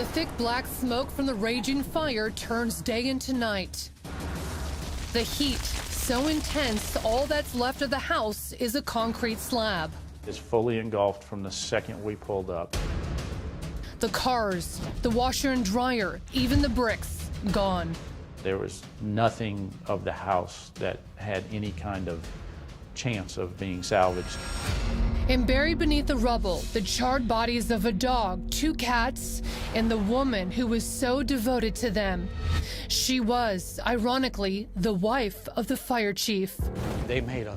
The thick black smoke from the raging fire turns day into night. The heat, so intense, all that's left of the house is a concrete slab. It's fully engulfed from the second we pulled up. The cars, the washer and dryer, even the bricks, gone. There was nothing of the house that had any kind of chance of being salvaged. And buried beneath the rubble, the charred bodies of a dog, 2 cats, and the woman who was so devoted to them. She was, ironically, the wife of the fire chief. They made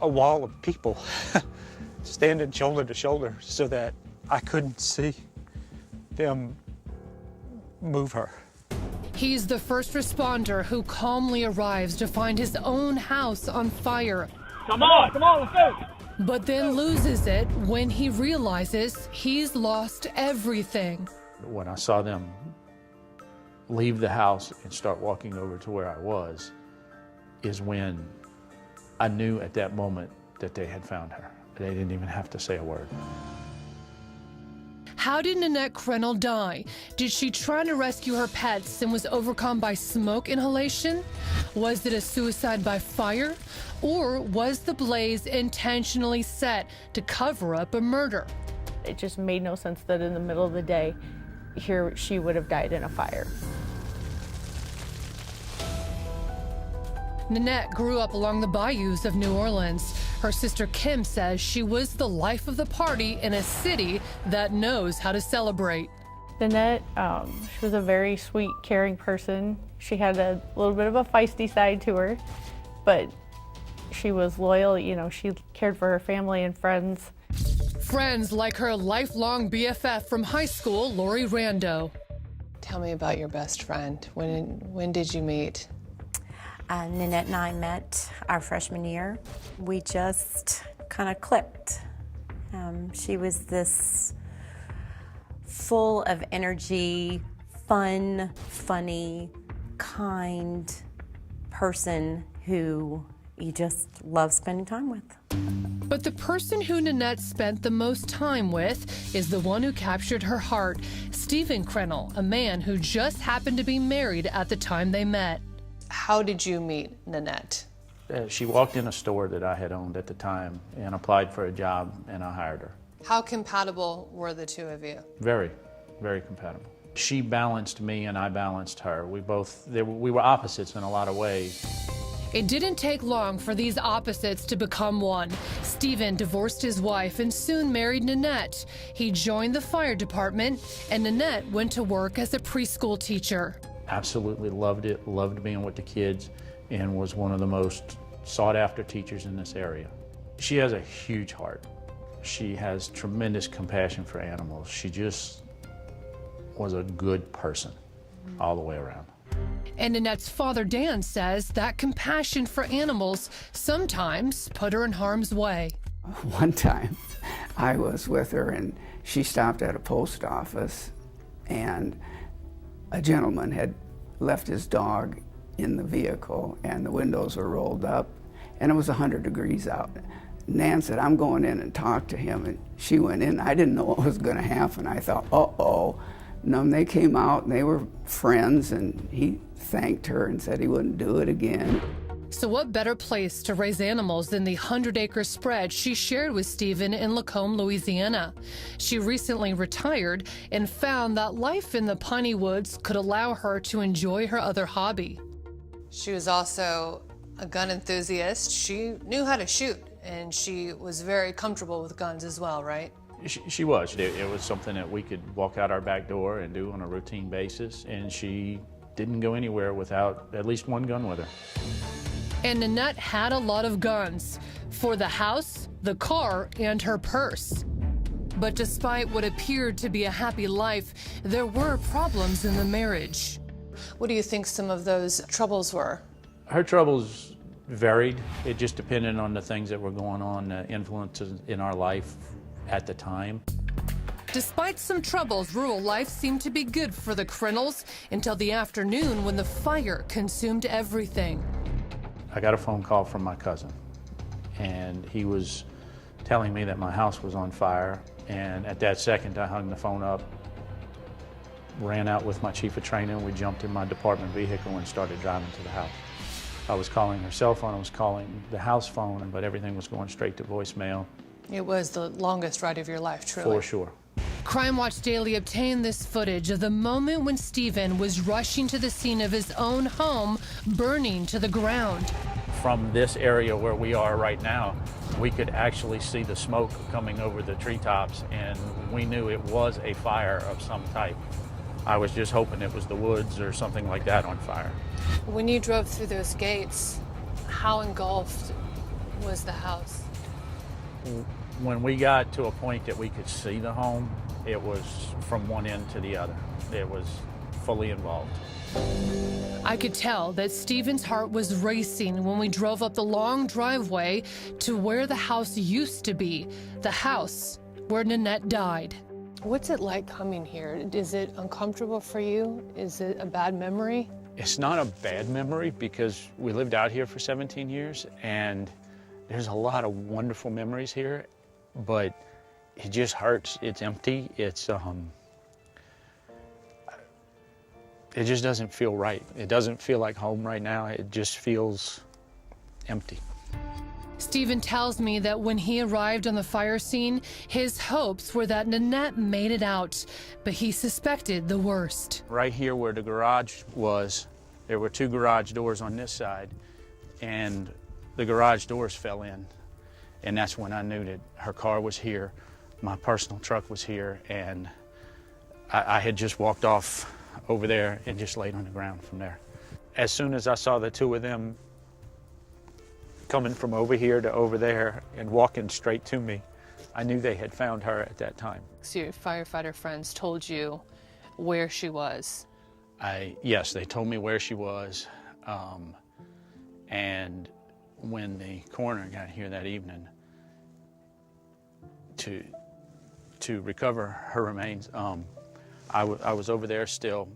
a wall of people standing shoulder to shoulder so that I couldn't see them move her. He's the first responder who calmly arrives to find his own house on fire. Come on, let's go. But then loses it when he realizes he's lost everything. When I saw them leave the house and start walking over to where I was, is when I knew at that moment that they had found her. They didn't even have to say a word. How did Nanette Krentel die? Did she try to rescue her pets and was overcome by smoke inhalation? Was it a suicide by fire? Or was the blaze intentionally set to cover up a murder? It just made no sense that in the middle of the day, here she would have died in a fire. Nanette grew up along the bayous of New Orleans. Her sister Kim says she was the life of the party in a city that knows how to celebrate. Nanette, she was a very sweet, caring person. She had a little bit of a feisty side to her, but she was loyal. You know, she cared for her family and friends. Friends like her lifelong BFF from high school, Lori Rando. Tell me about your best friend. When did you meet? Nanette and I met our freshman year. We just kind of clicked. She was this full of energy, fun, funny, kind person who you just love spending time with. But the person who Nanette spent the most time with is the one who captured her heart, Stephen Krentel, a man who just happened to be married at the time they met. How did you meet Nanette? She walked in a store that I had owned at the time and applied for a job, and I hired her. How compatible were the two of you? Very, very compatible. She balanced me and I balanced her. We were opposites in a lot of ways. It didn't take long for these opposites to become one. Stephen divorced his wife and soon married Nanette. He joined the fire department, and Nanette went to work as a preschool teacher. Absolutely loved it, loved being with the kids, and was one of the most sought-after teachers in this area. She has a huge heart. She has tremendous compassion for animals. She just was a good person all the way around. And Nanette's father, Dan, says that compassion for animals sometimes put her in harm's way. One time, I was with her and she stopped at a post office, and a gentleman had left his dog in the vehicle and the windows were rolled up and it was 100 degrees out. Nan said, "I'm going in and talk to him," and she went in. I didn't know what was going to happen. I thought, uh-oh. No, they came out and they were friends, and he thanked her and said he wouldn't do it again. So what better place to raise animals than the 100-acre spread she shared with Stephen in Lacombe, Louisiana? She recently retired and found that life in the piney woods could allow her to enjoy her other hobby. She was also a gun enthusiast. She knew how to shoot, and she was very comfortable with guns as well, right? She was. It was something that we could walk out our back door and do on a routine basis, and she didn't go anywhere without at least one gun with her. And Nanette had a lot of guns for the house, the car, and her purse. But despite what appeared to be a happy life, there were problems in the marriage. What do you think some of those troubles were? Her troubles varied. It just depended on the things that were going on, influences in our life at the time. Despite some troubles, rural life seemed to be good for the Krentels until the afternoon when the fire consumed everything. I got a phone call from my cousin, and he was telling me that my house was on fire And at that second, I hung the phone up, ran out with my chief of training. We jumped in my department vehicle and started driving to the house. I was calling her cell phone, I was calling the house phone, but everything was going straight to voicemail. It was the longest ride of your life, truly. For sure. Crime Watch Daily obtained this footage of the moment when Stephen was rushing to the scene of his own home, burning to the ground. From this area where we are right now, we could actually see the smoke coming over the treetops, and we knew it was a fire of some type. I was just hoping it was the woods or something like that on fire. When you drove through those gates, how engulfed was the house? When we got to a point that we could see the home, it was from one end to the other. It was fully involved. I could tell that Stephen's heart was racing when we drove up the long driveway to where the house used to be, the house where Nanette died. What's it like coming here? Is it uncomfortable for you? Is it a bad memory? It's not a bad memory because we lived out here for 17 years and there's a lot of wonderful memories here, but it just hurts. It's empty. It just doesn't feel right. It doesn't feel like home right now. It just feels empty. Stephen tells me that when he arrived on the fire scene, his hopes were that Nanette made it out, but he suspected the worst. Right here where the garage was, there were 2 garage doors on this side, and the garage doors fell in. And that's when I knew that her car was here, my personal truck was here, and I had just walked off over there and just laid on the ground from there. As soon as I saw the 2 of them coming from over here to over there and walking straight to me, I knew they had found her at that time. So your firefighter friends told you where she was? Yes, they told me where she was. And when the coroner got here that evening to recover her remains, I was over there still,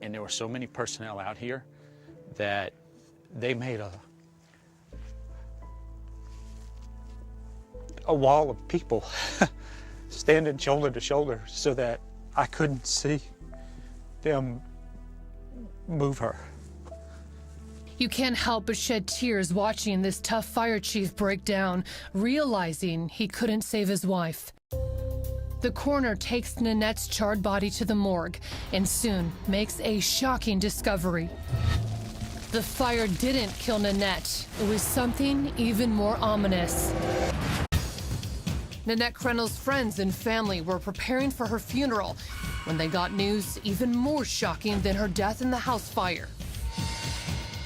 and there were so many personnel out here that they made a wall of people standing shoulder to shoulder so that I couldn't see them move her. You can't help but shed tears watching this tough fire chief break down, realizing he couldn't save his wife. The coroner takes Nanette's charred body to the morgue and soon makes a shocking discovery. The fire didn't kill Nanette. It was something even more ominous. Nanette Krentel's friends and family were preparing for her funeral when they got news even more shocking than her death in the house fire.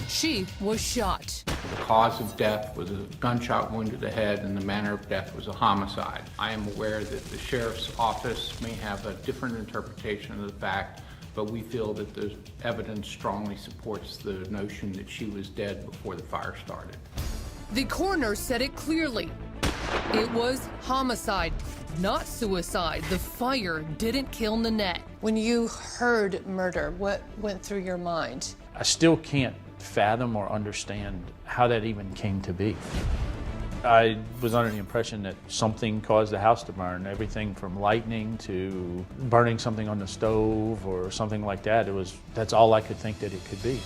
She was shot. The cause of death was a gunshot wound to the head, and the manner of death was a homicide. I am aware that the sheriff's office may have a different interpretation of the fact, but we feel that the evidence strongly supports the notion that she was dead before the fire started. The coroner said it clearly. It was homicide, not suicide. The fire didn't kill Nanette. When you heard murder, what went through your mind? I still can't fathom or understand how that even came to be. I was under the impression that something caused the house to burn, everything from lightning to burning something on the stove or something like that. That's all I could think that it could be.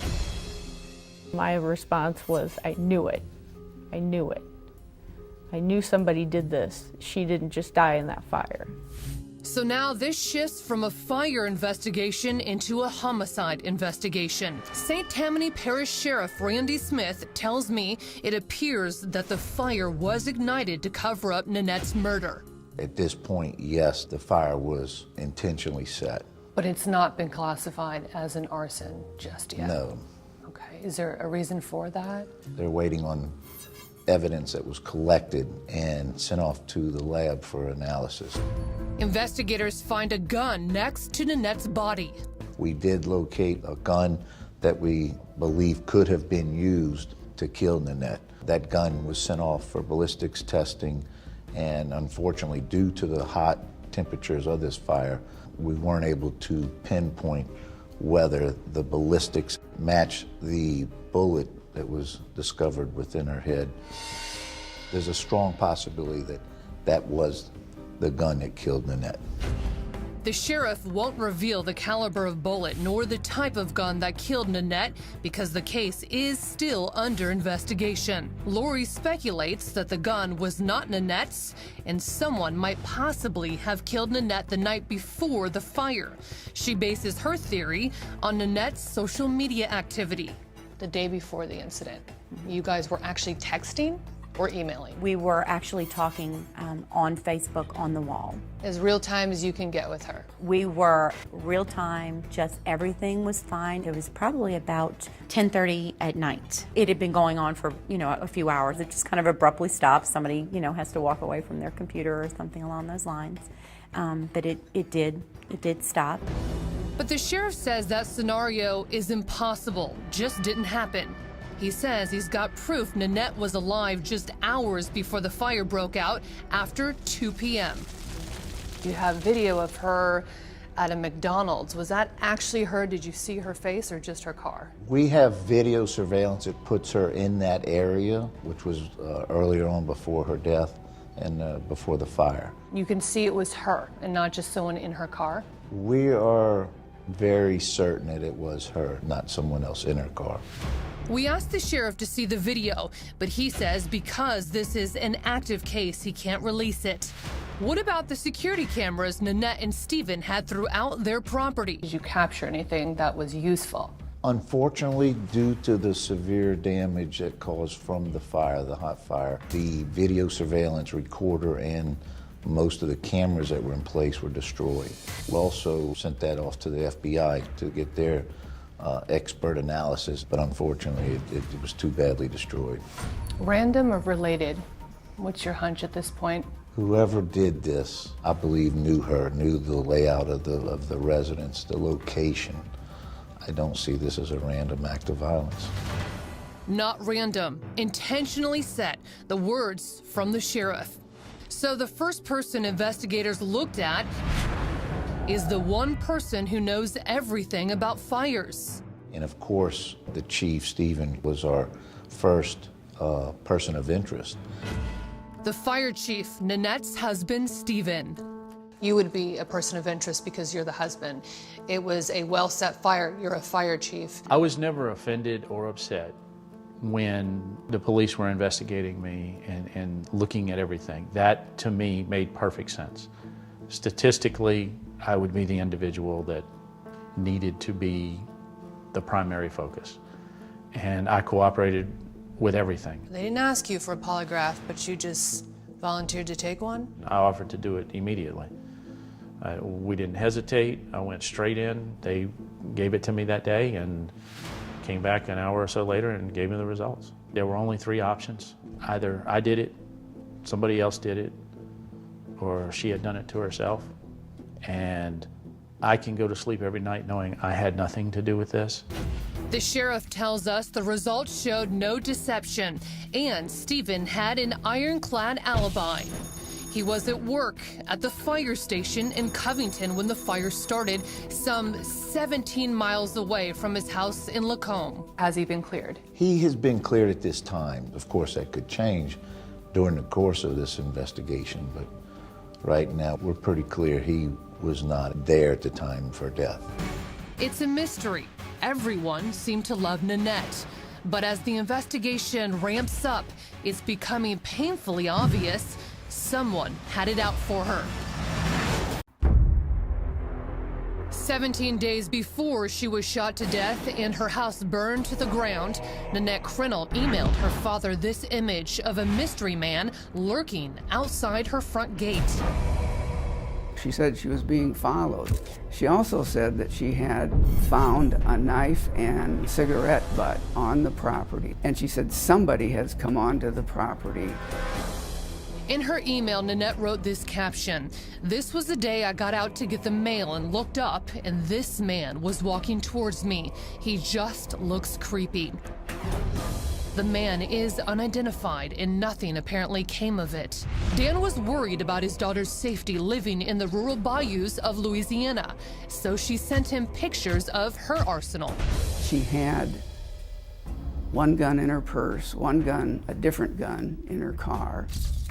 My response was, I knew it. I knew it. I knew somebody did this. She didn't just die in that fire. So now this shifts from a fire investigation into a homicide investigation. St. Tammany Parish Sheriff Randy Smith tells me it appears that the fire was ignited to cover up Nanette's murder. At this point, yes, the fire was intentionally set. But it's not been classified as an arson just yet? No. Okay, is there a reason for that? They're waiting on evidence that was collected and sent off to the lab for analysis. Investigators find a gun next to Nanette's body. We did locate a gun that we believe could have been used to kill Nanette. That gun was sent off for ballistics testing, and unfortunately, due to the hot temperatures of this fire, we weren't able to pinpoint whether the ballistics matched the bullet that was discovered within her head. There's a strong possibility that that was the gun that killed Nanette. The sheriff won't reveal the caliber of bullet nor the type of gun that killed Nanette because the case is still under investigation. Lori speculates that the gun was not Nanette's and someone might possibly have killed Nanette the night before the fire. She bases her theory on Nanette's social media activity. The day before the incident, you guys were actually texting or emailing? We were actually talking on Facebook on the wall. As real time as you can get with her? We were real time, just everything was fine. It was probably about 10:30 at night. It had been going on for, a few hours. It just kind of abruptly stopped. Somebody, has to walk away from their computer or something along those lines. But it did stop. But the sheriff says that scenario is impossible, just didn't happen. He says he's got proof Nanette was alive just hours before the fire broke out after 2 p.m. You have video of her at a McDonald's. Was that actually her? Did you see her face or just her car? We have video surveillance that puts her in that area, which was earlier on before her death and before the fire. You can see it was her and not just someone in her car? We are very certain that it was her, not someone else in her car. We asked the sheriff to see the video, but he says because this is an active case, he can't release it. What about the security cameras Nanette and Stephen had throughout their property? Did you capture anything that was useful? Unfortunately, due to the severe damage that caused from the fire, the hot fire, the video surveillance recorder and most of the cameras that were in place were destroyed. We also sent that off to the FBI to get their expert analysis, but unfortunately it was too badly destroyed. Random or related? What's your hunch at this point? Whoever did this, I believe, knew her, knew the layout of the residence, the location. I don't see this as a random act of violence. Not random, intentionally set, the words from the sheriff. So the first person investigators looked at is the one person who knows everything about fires. And of course, the chief, Stephen, was our first person of interest. The fire chief, Nanette's husband, Stephen. You would be a person of interest because you're the husband. It was a well-set fire. You're a fire chief. I was never offended or upset when the police were investigating me and looking at everything. That, to me, made perfect sense. Statistically, I would be the individual that needed to be the primary focus. And I cooperated with everything. They didn't ask you for a polygraph, but you just volunteered to take one? I offered to do it immediately. We didn't hesitate. I went straight in. They gave it to me that day and came back an hour or so later and gave me the results. There were only 3 options. Either I did it, somebody else did it, or she had done it to herself. And I can go to sleep every night knowing I had nothing to do with this. The sheriff tells us the results showed no deception, and Stephen had an ironclad alibi. He was at work at the fire station in Covington when the fire started, some 17 miles away from his house in Lacombe. Has he been cleared? He has been cleared at this time. Of course, that could change during the course of this investigation, but right now we're pretty clear he was not there at the time of her death. It's a mystery. Everyone seemed to love Nanette. But as the investigation ramps up, it's becoming painfully obvious someone had it out for her. 17 days before she was shot to death and her house burned to the ground, Nanette Krentel emailed her father this image of a mystery man lurking outside her front gate. She said she was being followed. She also said that she had found a knife and cigarette butt on the property. And she said somebody has come onto the property. In her email, Nanette wrote this caption: "This was the day I got out to get the mail and looked up, and this man was walking towards me. He just looks creepy." The man is unidentified, and nothing apparently came of it. Dan was worried about his daughter's safety living in the rural bayous of Louisiana, so she sent him pictures of her arsenal. She had one gun in her purse, one gun, a different gun in her car.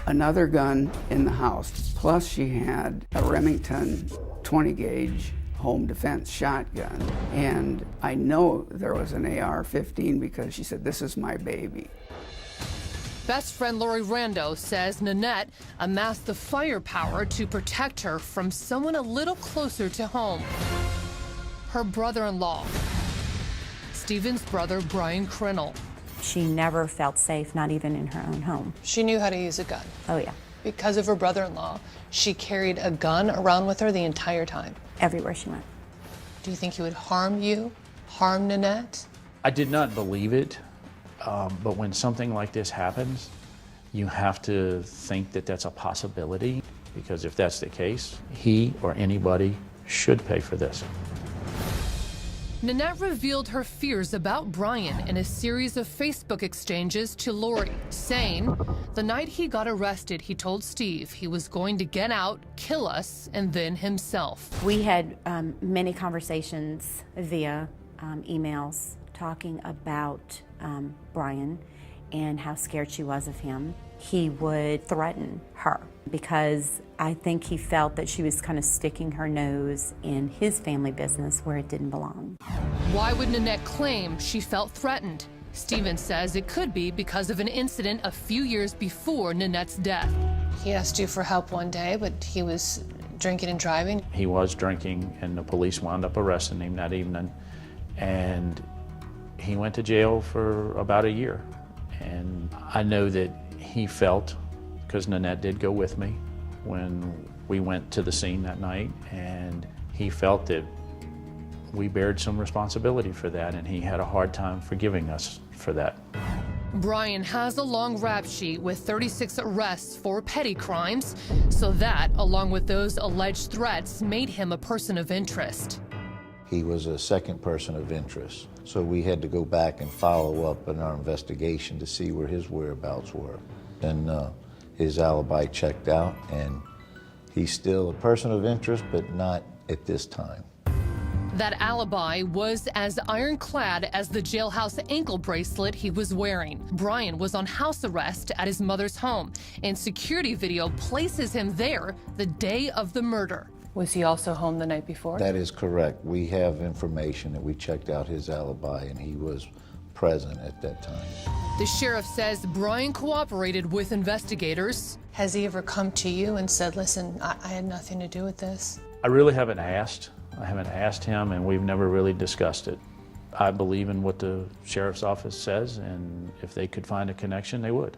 another gun in the house. Plus she had a Remington 20 gauge home defense shotgun. And I know there was an AR-15 because she said, "This is my baby." Best friend Lori Rando says Nanette amassed the firepower to protect her from someone a little closer to home. Her brother-in-law, Stephen's brother, Brian Krentel. She never felt safe, not even in her own home. She knew how to use a gun. Oh yeah, Because of her brother-in-law, she carried a gun around with her the entire time. everywhere she went. Do you think he would harm you, harm Nanette? I did not believe it, but when something like this happens, you have to think that that's a possibility, because if that's the case, he or anybody should pay for this. Nanette revealed her fears about Brian in a series of Facebook exchanges to Lori, saying the night he got arrested, he told Steve he was going to get out, kill us, and then himself. We had many conversations via emails talking about Brian and how scared she was of him. He would threaten her because I think he felt that she was kind of sticking her nose in his family business where it didn't belong. Why would Nanette claim she felt threatened? Stephen says it could be because of an incident a few years before Nanette's death. He asked you for help one day, but he was drinking and driving. He was drinking, and the police wound up arresting him that evening, and he went to jail for about a year. And I know that he felt, because Nanette did go with me when we went to the scene that night, and he felt that we bared some responsibility for that, and he had a hard time forgiving us for that. Brian has a long rap sheet with 36 arrests for petty crimes, so that, along with those alleged threats, made him a person of interest. He was a second person of interest, so we had to go back and follow up in our investigation to see where his whereabouts were. And his alibi checked out, and he's still a person of interest, but not at this time. That alibi was as ironclad as the jailhouse ankle bracelet he was wearing. Brian was on house arrest at his mother's home, and security video places him there the day of the murder. Was he also home the night before? That is correct. We have information that we checked out his alibi, and he was present at that time. The sheriff says Brian cooperated with investigators. Has he ever come to you and said, "Listen, I had nothing to do with this"? I really haven't asked. I haven't asked him, and we've never really discussed it. I believe in what the sheriff's office says, and if they could find a connection, they would.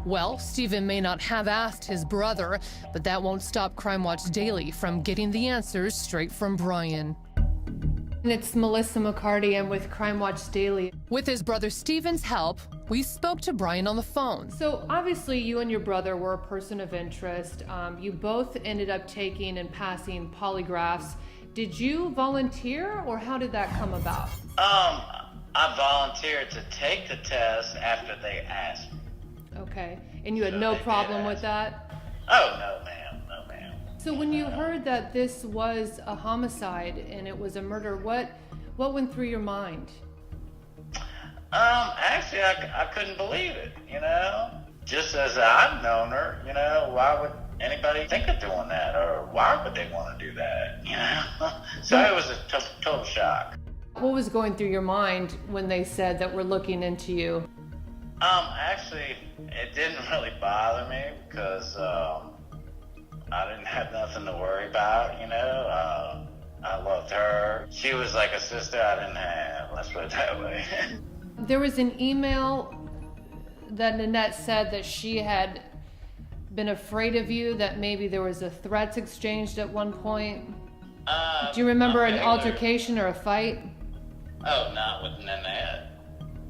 Well, Stephen may not have asked his brother, but that won't stop Crime Watch Daily from getting the answers straight from Brian. And it's Melissa McCarty. I'm with Crime Watch Daily. With his brother Stephen's help, we spoke to Brian on the phone. So obviously you and your brother were a person of interest. You both ended up taking and passing polygraphs. Did you volunteer, or how did that come about? I volunteered to take the test after they asked me. Okay, and you had no problem with that? Oh, no, ma'am. No, ma'am. So when you heard that this was a homicide and it was a murder, what went through your mind? Actually, I couldn't believe it, you know? Just as I've known her, you know, why would anybody think of doing that? Or why would they want to do that, you know? So it was a total shock. What was going through your mind when they said that we're looking into you? Actually, it didn't really bother me because I didn't have nothing to worry about, you know. I loved her. She was like a sister I didn't have, let's put it that way. There was an email that Nanette said that she had been afraid of you, that maybe there was a threats exchanged at one point. Do you remember an altercation or a fight? Oh, not with Nanette.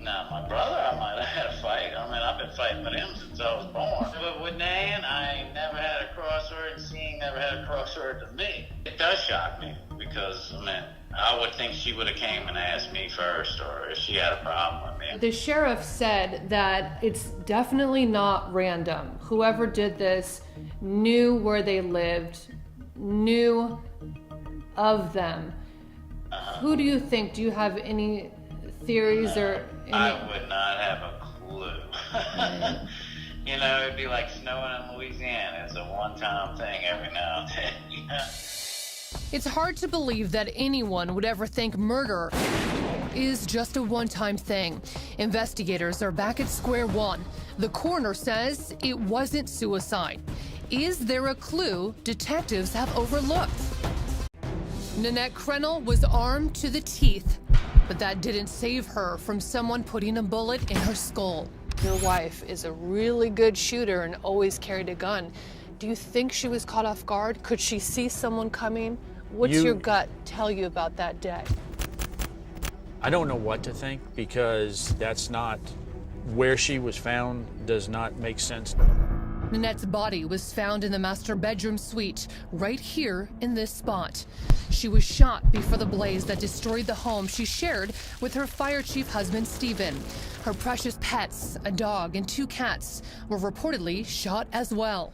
No, my brother, I might have had a fight. I mean, I've been fighting with him since I was born. But with Nan, I never had a crossword, and she never had a crossword to me. It does shock me because, I mean, I would think she would have came and asked me first, or if she had a problem with me. The sheriff said that it's definitely not random. Whoever did this knew where they lived, knew of them. Who do you think? Do you have any theories or any? I would not have a clue. You know, it'd be like snowing in Louisiana. It's a one-time thing every now and then, you know? It's hard to believe that anyone would ever think murder is just a one-time thing. Investigators are back at square one. The coroner says it wasn't suicide. Is there a clue detectives have overlooked? Nanette Krentel was armed to the teeth, but that didn't save her from someone putting a bullet in her skull. Your wife is a really good shooter and always carried a gun. Do you think she was caught off guard? Could she see someone coming? What's your gut tell you about that day? I don't know what to think, because that's not where she was found, does not make sense. Nanette's body was found in the master bedroom suite, right here in this spot. She was shot before the blaze that destroyed the home she shared with her fire chief husband, Stephen. Her precious pets, a dog and 2 cats, were reportedly shot as well.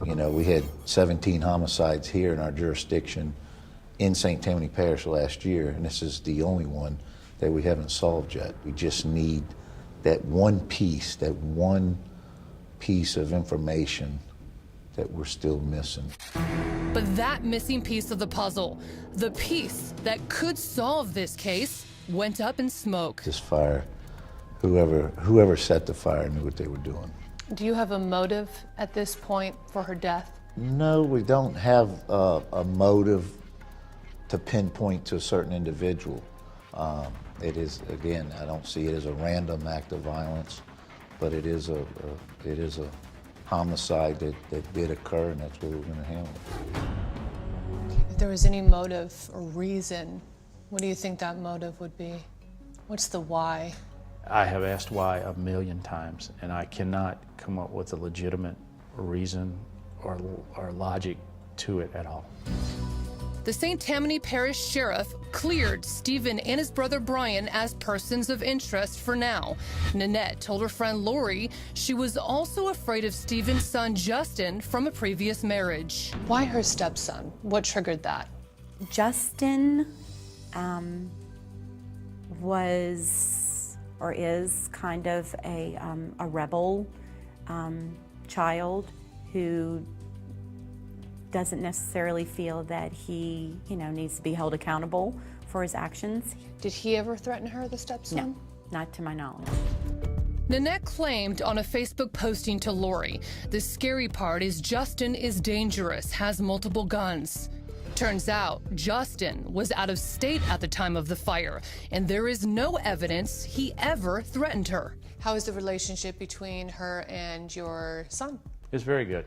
You know, we had 17 homicides here in our jurisdiction in St. Tammany Parish last year, and this is the only one that we haven't solved yet. We just need that one piece of information that we're still missing. But that missing piece of the puzzle, the piece that could solve this case, went up in smoke. This fire, whoever set the fire knew what they were doing. Do you have a motive at this point for her death? No, we don't have a motive to pinpoint to a certain individual. It is, again, I don't see it as a random act of violence, but it is a homicide that did occur, and that's what we're going to handle. If there was any motive or reason, what do you think that motive would be? What's the why? I have asked why 1,000,000 times, and I cannot come up with a legitimate reason or logic to it at all. The St. Tammany Parish Sheriff cleared Stephen and his brother Brian as persons of interest for now. Nanette told her friend Lori she was also afraid of Stephen's son Justin from a previous marriage. Why her stepson? What triggered that? Justin was or is kind of a rebel child who doesn't necessarily feel that he, needs to be held accountable for his actions. Did he ever threaten her, the stepson? No, not to my knowledge. Nanette claimed on a Facebook posting to Lori, the scary part is Justin is dangerous, has multiple guns. Turns out, Justin was out of state at the time of the fire, and there is no evidence he ever threatened her. How is the relationship between her and your son? It's very good.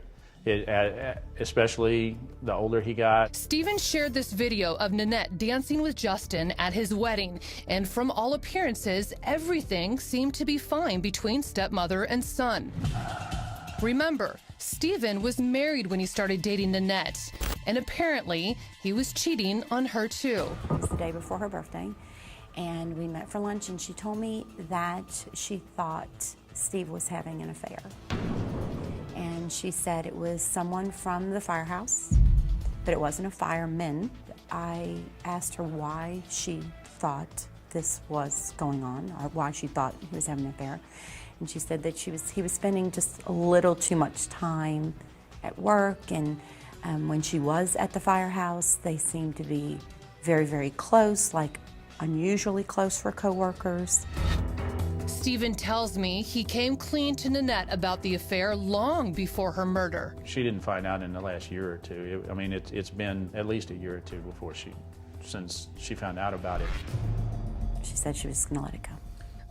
Especially the older he got. Stephen shared this video of Nanette dancing with Justin at his wedding, and from all appearances, everything seemed to be fine between stepmother and son. Remember, Stephen was married when he started dating Nanette, and apparently he was cheating on her too. It was the day before her birthday, and we met for lunch, and she told me that she thought Steve was having an affair. And she said it was someone from the firehouse, but it wasn't a fireman. I asked her why she thought this was going on, or why she thought he was having an affair. And she said that he was spending just a little too much time at work, and when she was at the firehouse, they seemed to be very, very close, like unusually close for coworkers. Stephen tells me he came clean to Nanette about the affair long before her murder. She didn't find out in the last year or two. It's been at least a year or two since she found out about it. She said she was going to let it go.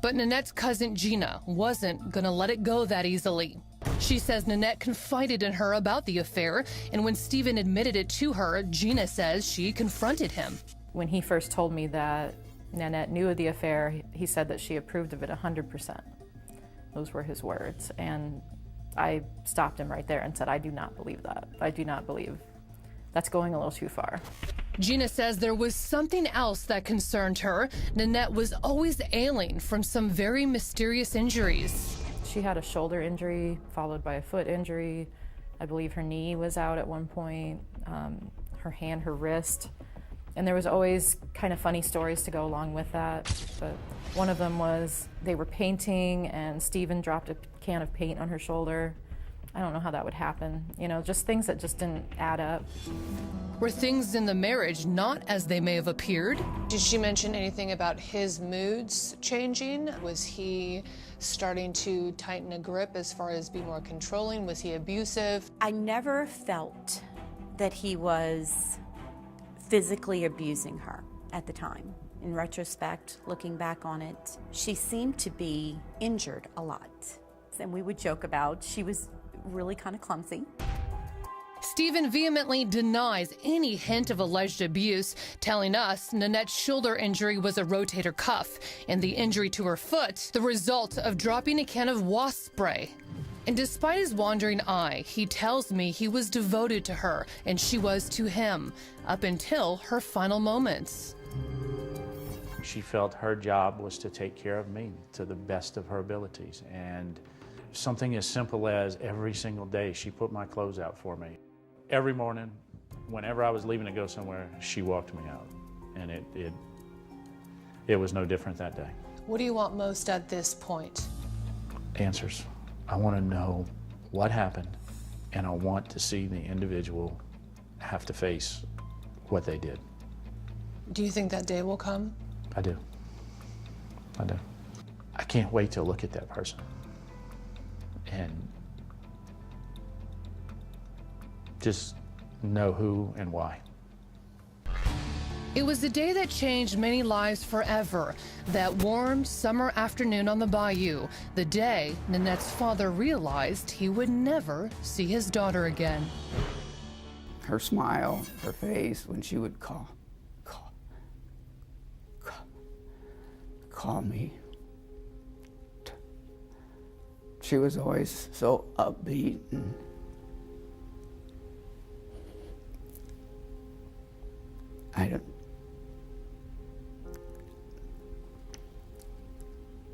But Nanette's cousin Gina wasn't going to let it go that easily. She says Nanette confided in her about the affair, and when Stephen admitted it to her, Gina says she confronted him. When he first told me that Nanette knew of the affair, he said that she approved of it 100%. Those were his words. And I stopped him right there and said, I do not believe that. I do not believe. That's going a little too far. Gina says there was something else that concerned her. Nanette was always ailing from some very mysterious injuries. She had a shoulder injury followed by a foot injury. I believe her knee was out at one point, her hand, her wrist. And there was always kind of funny stories to go along with that. But one of them was they were painting and Stephen dropped a can of paint on her shoulder. I don't know how that would happen. You know, just things that just didn't add up. Were things in the marriage not as they may have appeared? Did she mention anything about his moods changing? Was he starting to tighten a grip as far as be more controlling? Was he abusive? I never felt that he was physically abusing her at the time. In retrospect, looking back on it, she seemed to be injured a lot. And we would joke about she was really kind of clumsy. Stephen vehemently denies any hint of alleged abuse, telling us Nanette's shoulder injury was a rotator cuff and the injury to her foot the result of dropping a can of wasp spray. And despite his wandering eye, he tells me he was devoted to her and she was to him up until her final moments. She felt her job was to take care of me to the best of her abilities. And something as simple as every single day she put my clothes out for me. Every morning, whenever I was leaving to go somewhere, she walked me out. And it was no different that day. What do you want most at this point? Answers. I want to know what happened, and I want to see the individual have to face what they did. Do you think that day will come? I do. I do. I can't wait to look at that person and just know who and why. It was the day that changed many lives forever. That warm summer afternoon on the bayou, the day Nanette's father realized he would never see his daughter again. Her smile, her face, when she would call me. She was always so upbeat and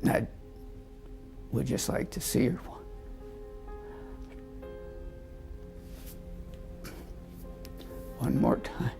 I would just like to see her one more time.